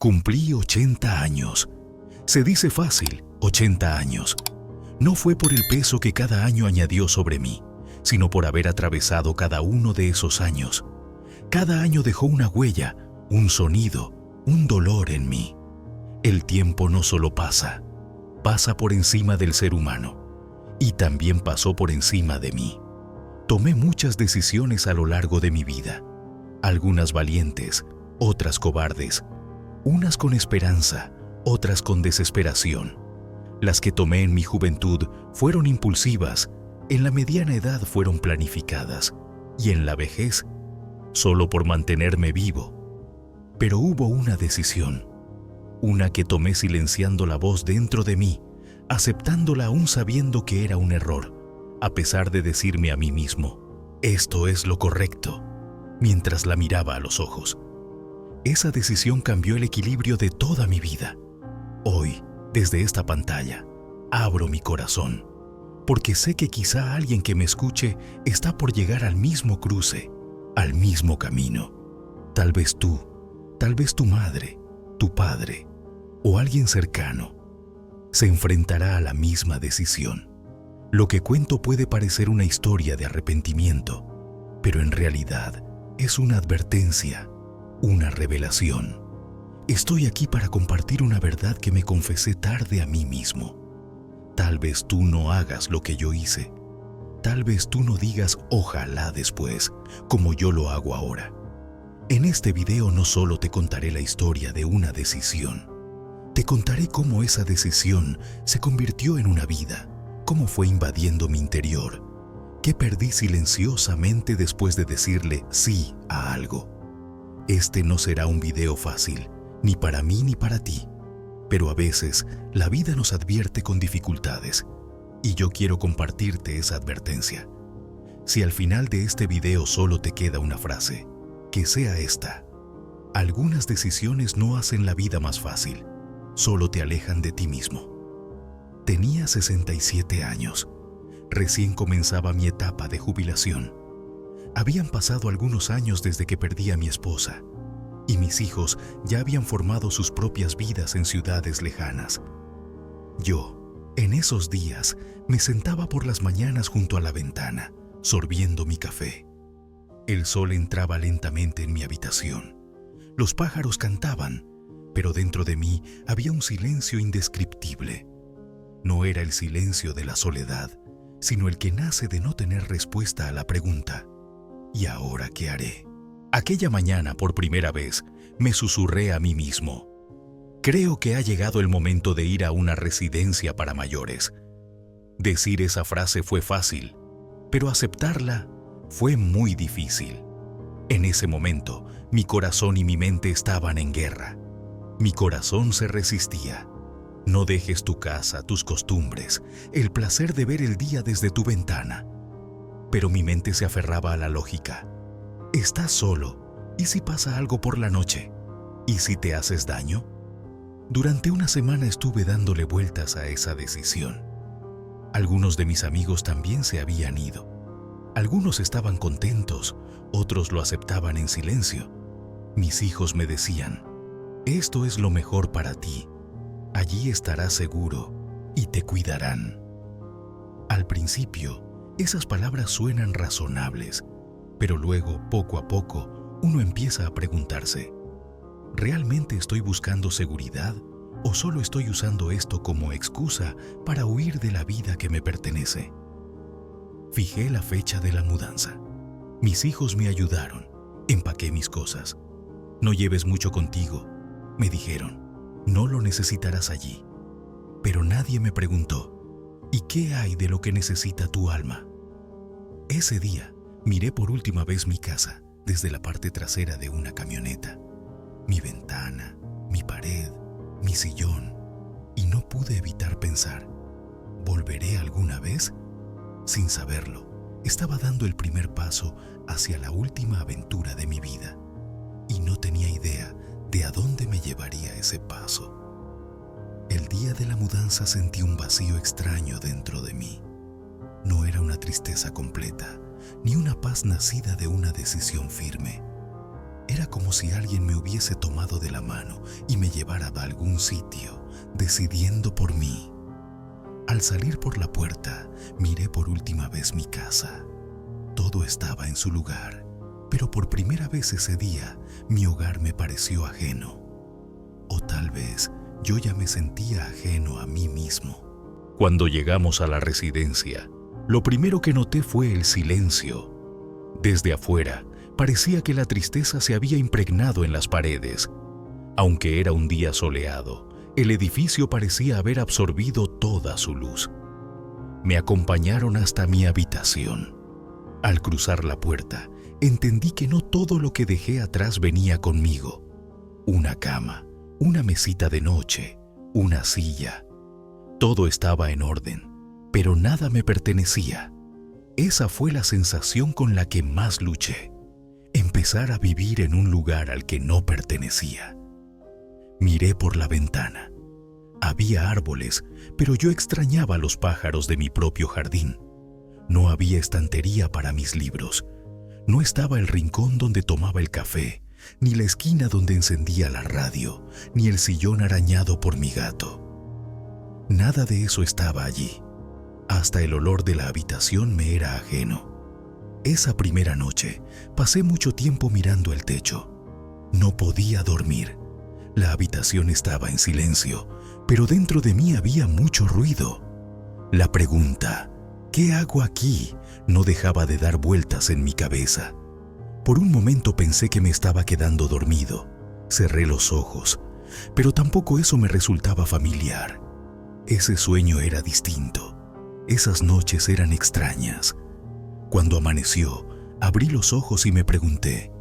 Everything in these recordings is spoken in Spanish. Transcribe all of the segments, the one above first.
Cumplí 80 años. Se dice fácil, 80 años. No fue por el peso que cada año añadió sobre mí, sino por haber atravesado cada uno de esos años. Cada año dejó una huella, un sonido, un dolor en mí. El tiempo no solo pasa, pasa por encima del ser humano, y también pasó por encima de mí. Tomé muchas decisiones a lo largo de mi vida, algunas valientes, otras cobardes, unas con esperanza, otras con desesperación. Las que tomé en mi juventud fueron impulsivas, en la mediana edad fueron planificadas, y en la vejez, solo por mantenerme vivo. Pero hubo una decisión, una que tomé silenciando la voz dentro de mí, aceptándola aún sabiendo que era un error, a pesar de decirme a mí mismo, esto es lo correcto, mientras la miraba a los ojos. Esa decisión cambió el equilibrio de toda mi vida. Hoy, desde esta pantalla, abro mi corazón, porque sé que quizá alguien que me escuche está por llegar al mismo cruce, al mismo camino. Tal vez tú, tal vez tu madre, tu padre o alguien cercano se enfrentará a la misma decisión. Lo que cuento puede parecer una historia de arrepentimiento, pero en realidad es una advertencia, una revelación. Estoy aquí para compartir una verdad que me confesé tarde a mí mismo. Tal vez tú no hagas lo que yo hice. Tal vez tú no digas ojalá después, como yo lo hago ahora. En este video no solo te contaré la historia de una decisión, te contaré cómo esa decisión se convirtió en una vida, cómo fue invadiendo mi interior, qué perdí silenciosamente después de decirle sí a algo. Este no será un video fácil, ni para mí ni para ti, pero a veces la vida nos advierte con dificultades, y yo quiero compartirte esa advertencia. Si al final de este video solo te queda una frase, que sea esta: algunas decisiones no hacen la vida más fácil, solo te alejan de ti mismo. Tenía 67 años. Recién comenzaba mi etapa de jubilación. Habían pasado algunos años desde que perdí a mi esposa, y mis hijos ya habían formado sus propias vidas en ciudades lejanas. Yo, en esos días, me sentaba por las mañanas junto a la ventana, sorbiendo mi café. El sol entraba lentamente en mi habitación. Los pájaros cantaban, pero dentro de mí había un silencio indescriptible. No era el silencio de la soledad, sino el que nace de no tener respuesta a la pregunta: ¿y ahora qué haré? Aquella mañana, por primera vez, me susurré a mí mismo: creo que ha llegado el momento de ir a una residencia para mayores. Decir esa frase fue fácil, pero aceptarla fue muy difícil. En ese momento, mi corazón y mi mente estaban en guerra. Mi corazón se resistía. No dejes tu casa, tus costumbres, el placer de ver el día desde tu ventana. Pero mi mente se aferraba a la lógica. Estás solo. ¿Y si pasa algo por la noche? ¿Y si te haces daño? Durante una semana estuve dándole vueltas a esa decisión. Algunos de mis amigos también se habían ido. Algunos estaban contentos, otros lo aceptaban en silencio. Mis hijos me decían: esto es lo mejor para ti. Allí estarás seguro y te cuidarán. Al principio, esas palabras suenan razonables, pero luego, poco a poco, uno empieza a preguntarse: ¿realmente estoy buscando seguridad o solo estoy usando esto como excusa para huir de la vida que me pertenece? Fijé la fecha de la mudanza. Mis hijos me ayudaron. Empaqué mis cosas. No lleves mucho contigo, me dijeron. No lo necesitarás allí. Pero nadie me preguntó: ¿y qué hay de lo que necesita tu alma? Ese día, miré por última vez mi casa desde la parte trasera de una camioneta. Mi ventana, mi pared, mi sillón. Y no pude evitar pensar: ¿volveré alguna vez? Sin saberlo, estaba dando el primer paso hacia la última aventura de mi vida. Y no tenía idea de a dónde me llevaría ese paso. El día de la mudanza sentí un vacío extraño dentro de mí. No era una tristeza completa, ni una paz nacida de una decisión firme. Era como si alguien me hubiese tomado de la mano y me llevara a algún sitio, decidiendo por mí. Al salir por la puerta, miré por última vez mi casa. Todo estaba en su lugar, pero por primera vez ese día, mi hogar me pareció ajeno. O tal vez yo ya me sentía ajeno a mí mismo. Cuando llegamos a la residencia, lo primero que noté fue el silencio. Desde afuera, parecía que la tristeza se había impregnado en las paredes. Aunque era un día soleado, el edificio parecía haber absorbido toda su luz. Me acompañaron hasta mi habitación. Al cruzar la puerta, entendí que no todo lo que dejé atrás venía conmigo. Una cama, una mesita de noche, una silla. Todo estaba en orden, pero nada me pertenecía. Esa fue la sensación con la que más luché. Empezar a vivir en un lugar al que no pertenecía. Miré por la ventana. Había árboles, pero yo extrañaba a los pájaros de mi propio jardín. No había estantería para mis libros. No estaba el rincón donde tomaba el café, ni la esquina donde encendía la radio, ni el sillón arañado por mi gato. Nada de eso estaba allí. Hasta el olor de la habitación me era ajeno. Esa primera noche pasé mucho tiempo mirando el techo. No podía dormir. La habitación estaba en silencio, pero dentro de mí había mucho ruido. La pregunta, ¿qué hago aquí?, no dejaba de dar vueltas en mi cabeza. Por un momento pensé que me estaba quedando dormido. Cerré los ojos, pero tampoco eso me resultaba familiar. Ese sueño era distinto. Esas noches eran extrañas. Cuando amaneció, abrí los ojos y me pregunté,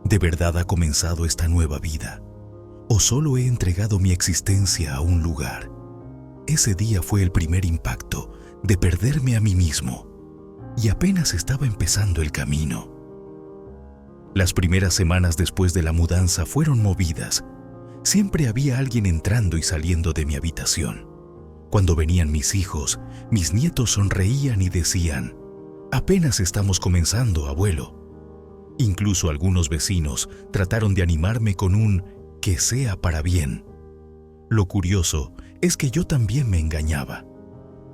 ¿de verdad ha comenzado esta nueva vida? ¿O solo he entregado mi existencia a un lugar? Ese día fue el primer impacto de perderme a mí mismo, y apenas estaba empezando el camino. Las primeras semanas después de la mudanza fueron movidas. Siempre había alguien entrando y saliendo de mi habitación. Cuando venían mis hijos, mis nietos sonreían y decían, «Apenas estamos comenzando, abuelo». Incluso algunos vecinos trataron de animarme con un «que sea para bien». Lo curioso es que yo también me engañaba.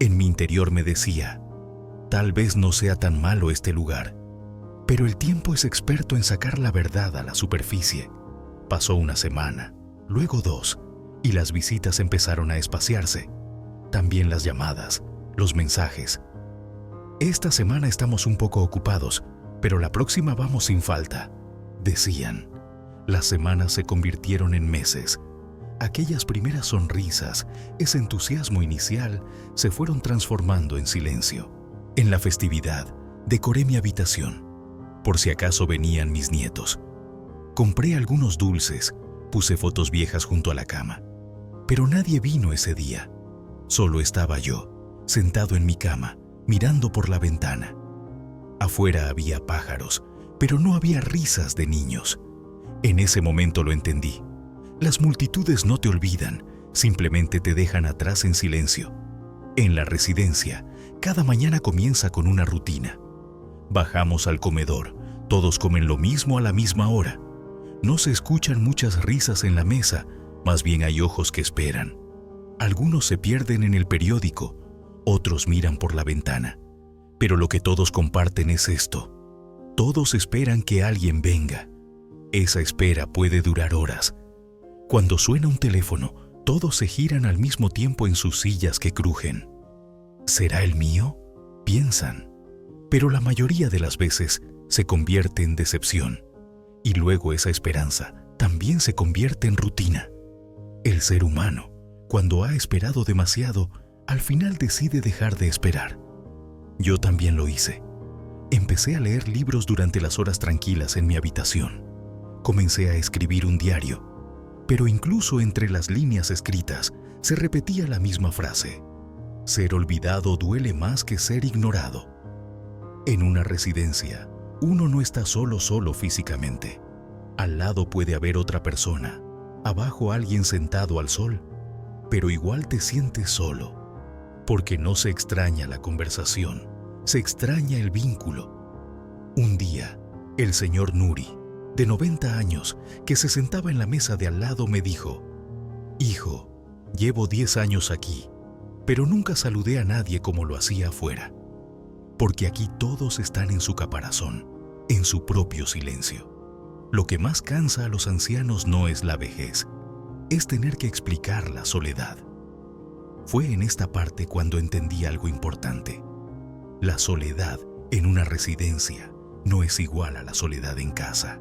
En mi interior me decía, «Tal vez no sea tan malo este lugar». Pero el tiempo es experto en sacar la verdad a la superficie. Pasó una semana, luego 2, y las visitas empezaron a espaciarse. También las llamadas, los mensajes. «Esta semana estamos un poco ocupados, pero la próxima vamos sin falta», decían. Las semanas se convirtieron en meses. Aquellas primeras sonrisas, ese entusiasmo inicial, se fueron transformando en silencio. En la festividad, decoré mi habitación, por si acaso venían mis nietos. Compré algunos dulces, puse fotos viejas junto a la cama. Pero nadie vino ese día. Solo estaba yo, sentado en mi cama, mirando por la ventana. Afuera había pájaros, pero no había risas de niños. En ese momento lo entendí. Las multitudes no te olvidan, simplemente te dejan atrás en silencio. En la residencia, cada mañana comienza con una rutina. Bajamos al comedor, todos comen lo mismo a la misma hora. No se escuchan muchas risas en la mesa, más bien hay ojos que esperan. Algunos se pierden en el periódico, otros miran por la ventana. Pero lo que todos comparten es esto. Todos esperan que alguien venga. Esa espera puede durar horas. Cuando suena un teléfono, todos se giran al mismo tiempo en sus sillas que crujen. ¿Será el mío?, piensan. Pero la mayoría de las veces se convierte en decepción. Y luego esa esperanza también se convierte en rutina. El ser humano, cuando ha esperado demasiado, al final decide dejar de esperar. Yo también lo hice. Empecé a leer libros durante las horas tranquilas en mi habitación. Comencé a escribir un diario, pero incluso entre las líneas escritas se repetía la misma frase: ser olvidado duele más que ser ignorado. En una residencia, uno no está solo físicamente. Al lado puede haber otra persona, abajo alguien sentado al sol, pero igual te sientes solo, porque no se extraña la conversación, se extraña el vínculo. Un día, el señor Nuri, de 90 años, que se sentaba en la mesa de al lado, me dijo: «Hijo, llevo 10 años aquí, pero nunca saludé a nadie como lo hacía afuera, porque aquí todos están en su caparazón, en su propio silencio. Lo que más cansa a los ancianos no es la vejez, es tener que explicar la soledad». Fue en esta parte cuando entendí algo importante. La soledad en una residencia no es igual a la soledad en casa.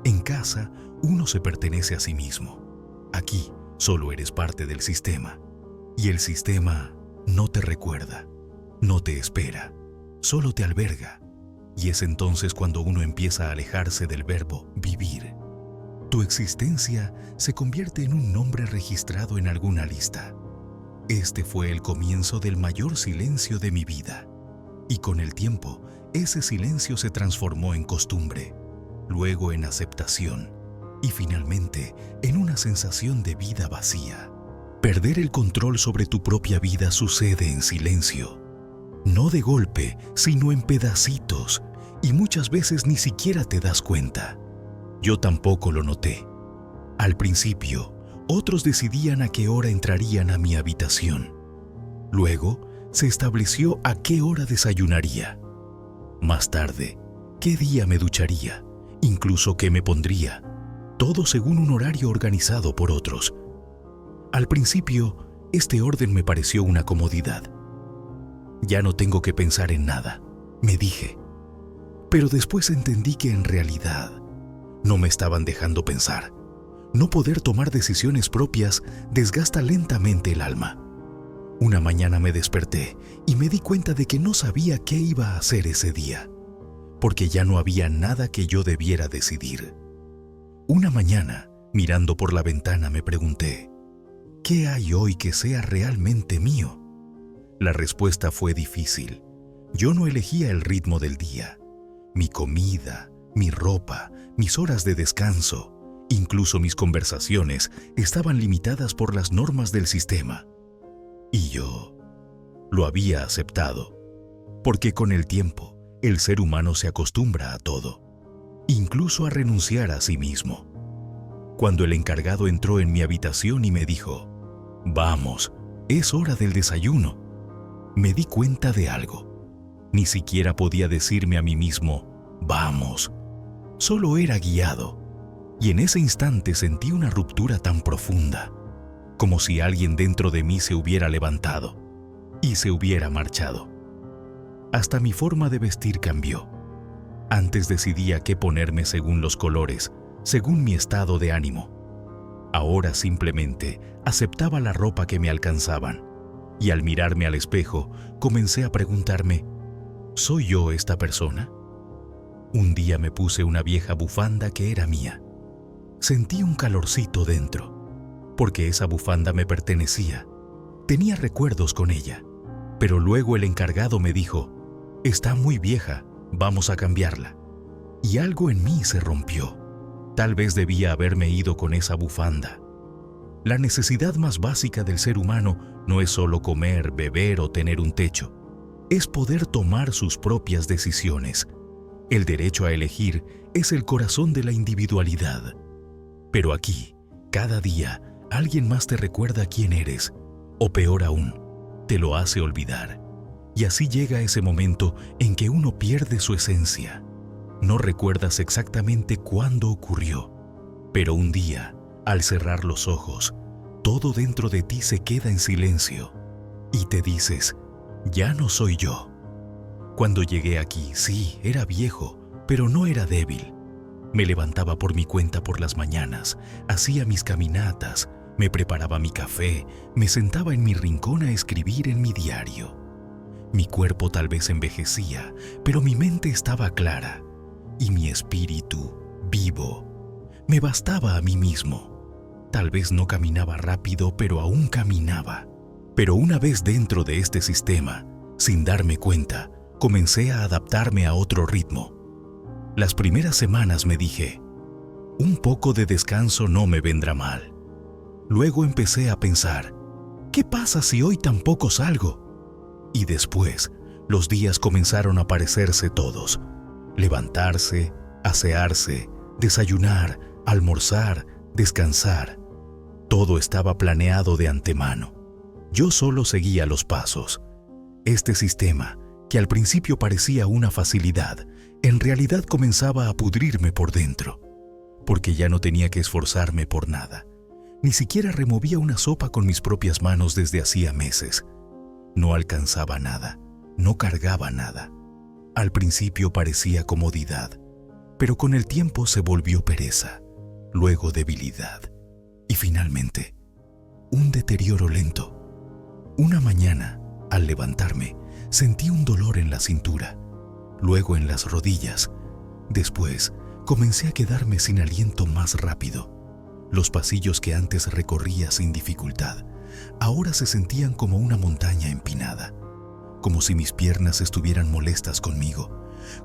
En casa, uno se pertenece a sí mismo. Aquí, solo eres parte del sistema. Y el sistema no te recuerda, no te espera, solo te alberga. Y es entonces cuando uno empieza a alejarse del verbo vivir. Tu existencia se convierte en un nombre registrado en alguna lista. Este fue el comienzo del mayor silencio de mi vida. Y con el tiempo, ese silencio se transformó en costumbre, luego en aceptación y finalmente en una sensación de vida vacía. Perder el control sobre tu propia vida sucede en silencio. No de golpe, sino en pedacitos, y muchas veces ni siquiera te das cuenta. Yo tampoco lo noté. Al principio, otros decidían a qué hora entrarían a mi habitación. Luego, se estableció a qué hora desayunaría. Más tarde, qué día me ducharía, incluso qué me pondría, todo según un horario organizado por otros. Al principio, este orden me pareció una comodidad. Ya no tengo que pensar en nada, me dije. Pero después entendí que en realidad no me estaban dejando pensar. No poder tomar decisiones propias desgasta lentamente el alma. Una mañana me desperté y me di cuenta de que no sabía qué iba a hacer ese día, porque ya no había nada que yo debiera decidir. Una mañana, mirando por la ventana, me pregunté: ¿qué hay hoy que sea realmente mío? La respuesta fue difícil. Yo no elegía el ritmo del día. Mi comida, mi ropa, mis horas de descanso, incluso mis conversaciones estaban limitadas por las normas del sistema. Y yo lo había aceptado, porque con el tiempo el ser humano se acostumbra a todo, incluso a renunciar a sí mismo. Cuando el encargado entró en mi habitación y me dijo: «Vamos, es hora del desayuno», me di cuenta de algo. Ni siquiera podía decirme a mí mismo: «Vamos». Solo era guiado. Y en ese instante sentí una ruptura tan profunda, como si alguien dentro de mí se hubiera levantado y se hubiera marchado. Hasta mi forma de vestir cambió. Antes decidía qué ponerme según los colores, según mi estado de ánimo. Ahora simplemente aceptaba la ropa que me alcanzaban, y al mirarme al espejo comencé a preguntarme: ¿soy yo esta persona? Un día me puse una vieja bufanda que era mía. Sentí un calorcito dentro, porque esa bufanda me pertenecía. Tenía recuerdos con ella, pero luego el encargado me dijo: «Está muy vieja, vamos a cambiarla». Y algo en mí se rompió. Tal vez debía haberme ido con esa bufanda. La necesidad más básica del ser humano no es solo comer, beber o tener un techo. Es poder tomar sus propias decisiones. El derecho a elegir es el corazón de la individualidad. Pero aquí, cada día, alguien más te recuerda quién eres, o peor aún, te lo hace olvidar. Y así llega ese momento en que uno pierde su esencia. No recuerdas exactamente cuándo ocurrió, pero un día, al cerrar los ojos, todo dentro de ti se queda en silencio y te dices: «Ya no soy yo». Cuando llegué aquí, sí, era viejo, pero no era débil. Me levantaba por mi cuenta por las mañanas, hacía mis caminatas, me preparaba mi café, me sentaba en mi rincón a escribir en mi diario. Mi cuerpo tal vez envejecía, pero mi mente estaba clara y mi espíritu vivo. Me bastaba a mí mismo. Tal vez no caminaba rápido, pero aún caminaba. Pero una vez dentro de este sistema, sin darme cuenta, comencé a adaptarme a otro ritmo. Las primeras semanas me dije: «Un poco de descanso no me vendrá mal». Luego empecé a pensar: «¿Qué pasa si hoy tampoco salgo?». Y después, los días comenzaron a parecerse todos: levantarse, asearse, Desayunar, almorzar, descansar. Todo estaba planeado de antemano. Yo solo seguía los pasos. Este sistema, que al principio parecía una facilidad, en realidad comenzaba a pudrirme por dentro, porque ya no tenía que esforzarme por nada. Ni siquiera removía una sopa con mis propias manos desde hacía meses. No alcanzaba nada, no cargaba nada. Al principio parecía comodidad, pero con el tiempo se volvió pereza, luego debilidad y finalmente un deterioro lento. Una mañana, al levantarme, sentí un dolor en la cintura, luego en las rodillas. Después, comencé a quedarme sin aliento más rápido. Los pasillos que antes recorría sin dificultad, ahora se sentían como una montaña empinada, como si mis piernas estuvieran molestas conmigo,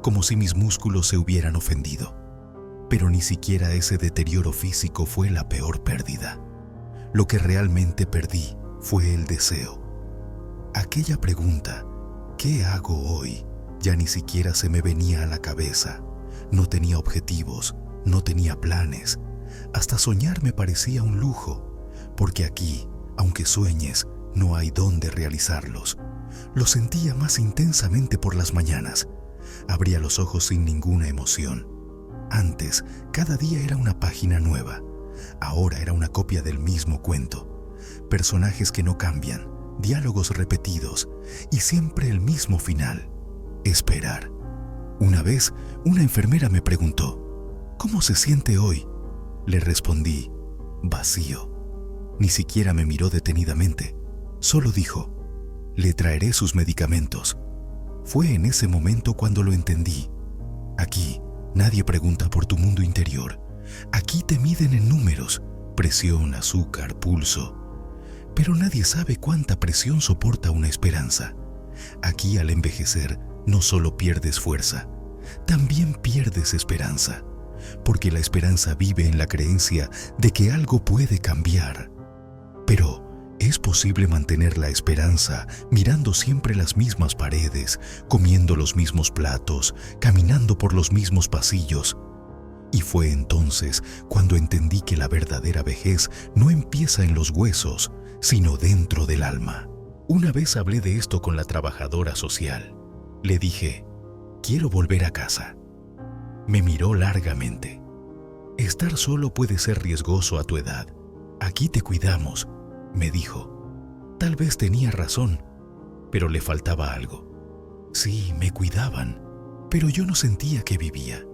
como si mis músculos se hubieran ofendido. Pero ni siquiera ese deterioro físico fue la peor pérdida. Lo que realmente perdí fue el deseo. Aquella pregunta, ¿qué hago hoy?, ya ni siquiera se me venía a la cabeza. No tenía objetivos, no tenía planes. Hasta soñar me parecía un lujo, porque aquí, aunque sueñes, no hay dónde realizarlos. Lo sentía más intensamente por las mañanas. Abría los ojos sin ninguna emoción. Antes, cada día era una página nueva. Ahora era una copia del mismo cuento. Personajes que no cambian, diálogos repetidos y siempre el mismo final: esperar. Una vez, una enfermera me preguntó, ¿cómo se siente hoy? Le respondí, vacío. Ni siquiera me miró detenidamente. Solo dijo, le traeré sus medicamentos. Fue en ese momento cuando lo entendí. Aquí, nadie pregunta por tu mundo interior. Aquí te miden en números, presión, azúcar, pulso. Pero nadie sabe cuánta presión soporta una esperanza. Aquí, al envejecer, no solo pierdes fuerza, también pierdes esperanza, porque la esperanza vive en la creencia de que algo puede cambiar. Pero, ¿es posible mantener la esperanza mirando siempre las mismas paredes, comiendo los mismos platos, caminando por los mismos pasillos? Y fue entonces cuando entendí que la verdadera vejez no empieza en los huesos, sino dentro del alma. Una vez hablé de esto con la trabajadora social. Le dije, quiero volver a casa. Me miró largamente. Estar solo puede ser riesgoso a tu edad. Aquí te cuidamos, me dijo. Tal vez tenía razón, pero le faltaba algo. Sí, me cuidaban, pero yo no sentía que vivía.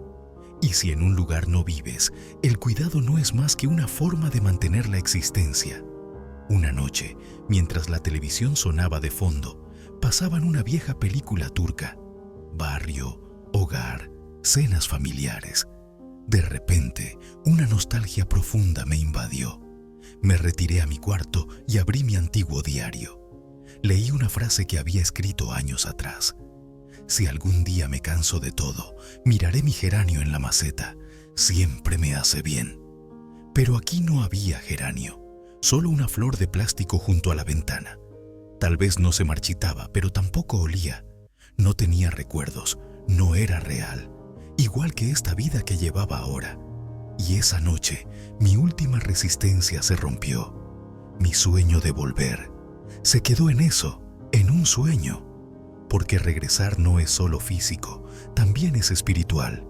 Y si en un lugar no vives, el cuidado no es más que una forma de mantener la existencia. Una noche, mientras la televisión sonaba de fondo, pasaban una vieja película turca. Barrio, hogar, cenas familiares. De repente, una nostalgia profunda me invadió. Me retiré a mi cuarto y abrí mi antiguo diario. Leí una frase que había escrito años atrás. Si algún día me canso de todo, miraré mi geranio en la maceta. Siempre me hace bien. Pero aquí no había geranio, solo una flor de plástico junto a la ventana. Tal vez no se marchitaba, pero tampoco olía. No tenía recuerdos, no era real, igual que esta vida que llevaba ahora. Y esa noche, mi última resistencia se rompió. Mi sueño de volver se quedó en eso, en un sueño. Porque regresar no es solo físico, también es espiritual.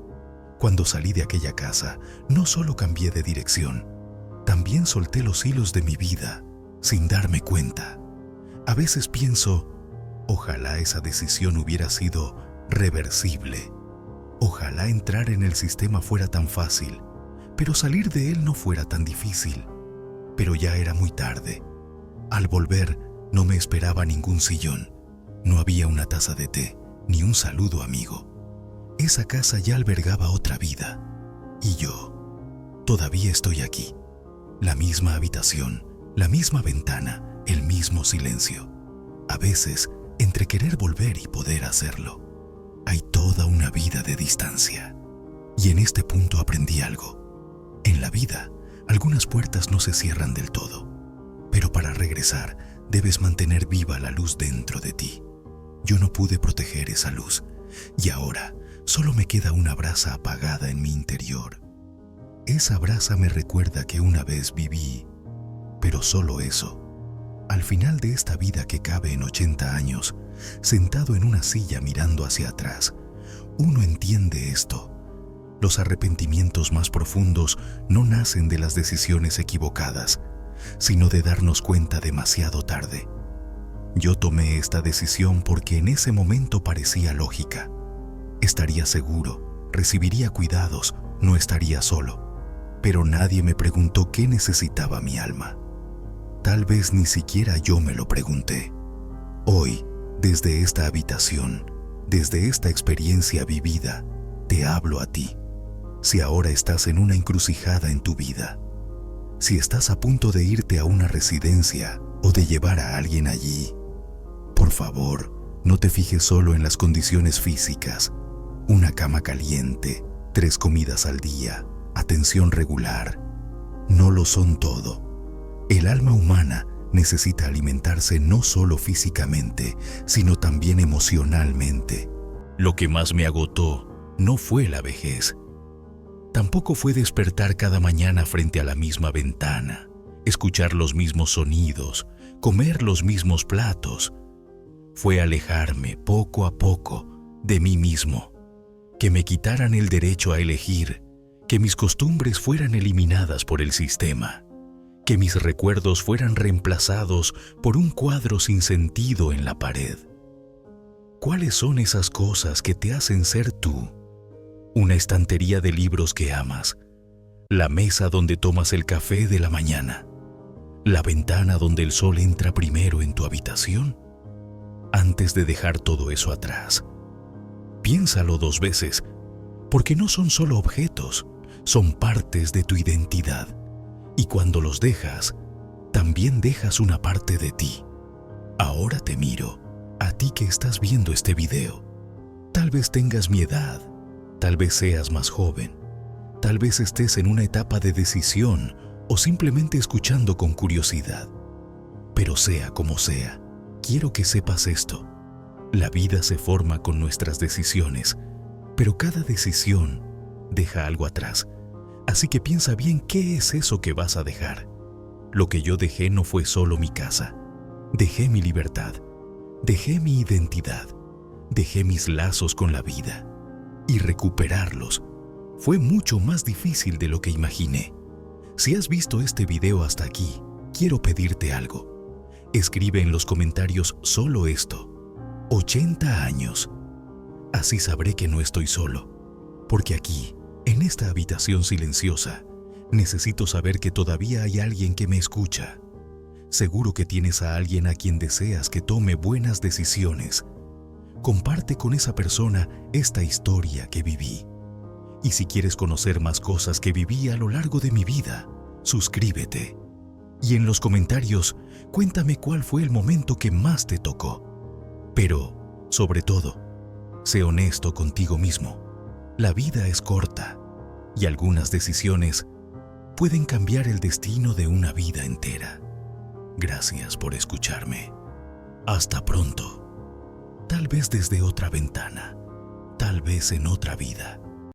Cuando salí de aquella casa, no solo cambié de dirección, también solté los hilos de mi vida, sin darme cuenta. A veces pienso, ojalá esa decisión hubiera sido reversible. Ojalá entrar en el sistema fuera tan fácil, pero salir de él no fuera tan difícil. Pero ya era muy tarde. Al volver, no me esperaba ningún sillón. No había una taza de té, ni un saludo amigo. Esa casa ya albergaba otra vida. Y yo, todavía estoy aquí. La misma habitación, la misma ventana, el mismo silencio. A veces, entre querer volver y poder hacerlo, hay toda una vida de distancia. Y en este punto aprendí algo. En la vida, algunas puertas no se cierran del todo. Pero para regresar, debes mantener viva la luz dentro de ti. Yo no pude proteger esa luz, y ahora solo me queda una brasa apagada en mi interior. Esa brasa me recuerda que una vez viví, pero solo eso. Al final de esta vida que cabe en 80 años, sentado en una silla mirando hacia atrás, uno entiende esto. Los arrepentimientos más profundos no nacen de las decisiones equivocadas, sino de darnos cuenta demasiado tarde. Yo tomé esta decisión porque en ese momento parecía lógica. Estaría seguro, recibiría cuidados, no estaría solo. Pero nadie me preguntó qué necesitaba mi alma. Tal vez ni siquiera yo me lo pregunté. Hoy, desde esta habitación, desde esta experiencia vivida, te hablo a ti. Si ahora estás en una encrucijada en tu vida, si estás a punto de irte a una residencia o de llevar a alguien allí, por favor, no te fijes solo en las condiciones físicas. Una cama caliente, 3 comidas al día, atención regular. No lo son todo. El alma humana necesita alimentarse no solo físicamente, sino también emocionalmente. Lo que más me agotó no fue la vejez. Tampoco fue despertar cada mañana frente a la misma ventana, escuchar los mismos sonidos, comer los mismos platos. Fue alejarme poco a poco de mí mismo, que me quitaran el derecho a elegir, que mis costumbres fueran eliminadas por el sistema, que mis recuerdos fueran reemplazados por un cuadro sin sentido en la pared. ¿Cuáles son esas cosas que te hacen ser tú? Una estantería de libros que amas, la mesa donde tomas el café de la mañana, la ventana donde el sol entra primero en tu habitación. Antes de dejar todo eso atrás, piénsalo 2 veces, porque no son solo objetos, son partes de tu identidad. Y cuando los dejas, también dejas una parte de ti. Ahora te miro, a ti que estás viendo este video. Tal vez tengas mi edad, tal vez seas más joven, tal vez estés en una etapa de decisión o simplemente escuchando con curiosidad. Pero sea como sea, quiero que sepas esto. La vida se forma con nuestras decisiones, pero cada decisión deja algo atrás. Así que piensa bien qué es eso que vas a dejar. Lo que yo dejé no fue solo mi casa. Dejé mi libertad, dejé mi identidad, dejé mis lazos con la vida. Y recuperarlos fue mucho más difícil de lo que imaginé. Si has visto este video hasta aquí, quiero pedirte algo. Escribe en los comentarios solo esto: 80 años. Así sabré que no estoy solo, porque aquí, en esta habitación silenciosa, necesito saber que todavía hay alguien que me escucha. Seguro que tienes a alguien a quien deseas que tome buenas decisiones. Comparte con esa persona esta historia que viví. Y si quieres conocer más cosas que viví a lo largo de mi vida, suscríbete. Y en los comentarios, cuéntame cuál fue el momento que más te tocó. Pero, sobre todo, sé honesto contigo mismo. La vida es corta y algunas decisiones pueden cambiar el destino de una vida entera. Gracias por escucharme. Hasta pronto. Tal vez desde otra ventana, tal vez en otra vida.